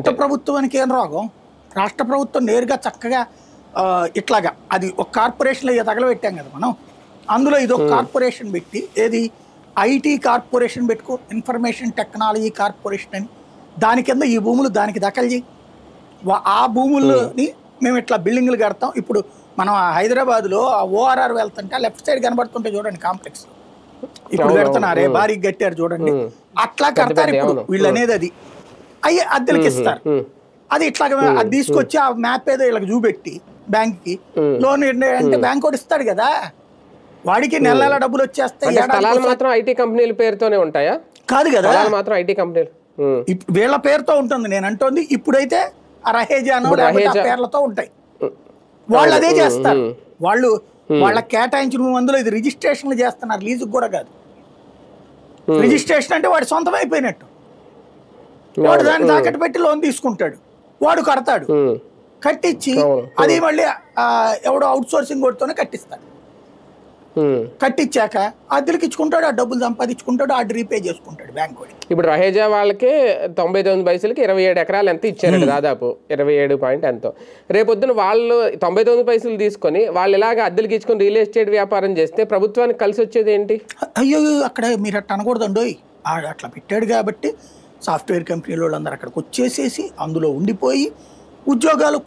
రాష్ట్ర ప్రభుత్వానికి ఏం రోగం? రాష్ట్ర ప్రభుత్వం నేరుగా చక్కగా ఇట్లాగా అది ఒక కార్పొరేషన్లో తగలబెట్టాం కదా మనం. అందులో ఇది ఒక కార్పొరేషన్ పెట్టి, ఏది ఐటీ కార్పొరేషన్ పెట్టుకో, ఇన్ఫర్మేషన్ టెక్నాలజీ కార్పొరేషన్ అని, దాని కింద ఈ భూములు దానికి దఖలు చేయి. ఆ భూముల్ని మేము ఇట్లా బిల్డింగ్లు కడతాం. ఇప్పుడు మనం హైదరాబాద్లో ఓఆర్ఆర్ వెళ్తుంటే లెఫ్ట్ సైడ్ కనబడుతుంటే చూడండి కాంప్లెక్స్, ఇప్పుడు కడుతున్నారే భారీగా కట్టారు చూడండి, అట్లా కడతారు ఇప్పుడు వీళ్ళు అనేది. అది అయ్యి అద్దెలకి ఇస్తారు. అది ఇట్లాగా అది తీసుకొచ్చి ఆ మ్యాప్ ఏదో వీళ్ళకి చూపెట్టి బ్యాంక్కి లోన్ అంటే బ్యాంక్ కూడా ఇస్తాడు కదా, వాడికి నెల నెల డబ్బులు వచ్చేస్తాయి. మాత్రం ఐటీ కంపెనీల పేరుతోనే ఉంటాయా? కాదు కదా, మాత్రం ఐటీ కంపెనీలు వీళ్ళ పేరుతో ఉంటుంది. నేను అంటోంది ఇప్పుడైతే ఆ రహేజానో లేకపోతే ఆ పేర్లతో ఉంటాయి. వాళ్ళు అదే చేస్తారు. వాళ్ళు వాళ్ళకి కేటాయించిన మందులో ఇది రిజిస్ట్రేషన్లు చేస్తున్నారు, లీజుకు కూడా కాదు. రిజిస్ట్రేషన్ అంటే వాడు సొంతం అయిపోయినట్టు. వాడు దాన్ని తాకట్టు పెట్టి లోన్ తీసుకుంటాడు, వాడు కడతాడు, కట్టించి అది మళ్ళీ ఎవడో అవుట్ సోర్సింగ్ కొడుతూనే కట్టిస్తాడు. కట్టించాక అద్దెలకి ఇచ్చుకుంటాడు, ఆ డబ్బులు సంపాదించుకుంటాడు, ఆ రీపే చేసుకుంటాడు బ్యాంక్ వాడికి. ఇప్పుడు రహేజా వాళ్ళకి 99 పైసలకి 27 ఎకరాలు ఎంత ఇచ్చారండి, దాదాపు 27 పాయింట్ ఎంతో. రేపొద్దున వాళ్ళు 99 పైసలు తీసుకొని వాళ్ళు ఇలాగ అద్దెలకి ఇచ్చుకొని రియల్ ఎస్టేట్ వ్యాపారం చేస్తే ప్రభుత్వానికి కలిసి వచ్చేది ఏంటి? అయ్యో అక్కడ మీరు అట్లా అనకూడదండి. అట్లా పెట్టాడు కాబట్టి సాఫ్ట్వేర్ కంపెనీల వాళ్ళందరూ అక్కడికి వచ్చేసేసి అందులో ఉండిపోయి ఉద్యోగాలు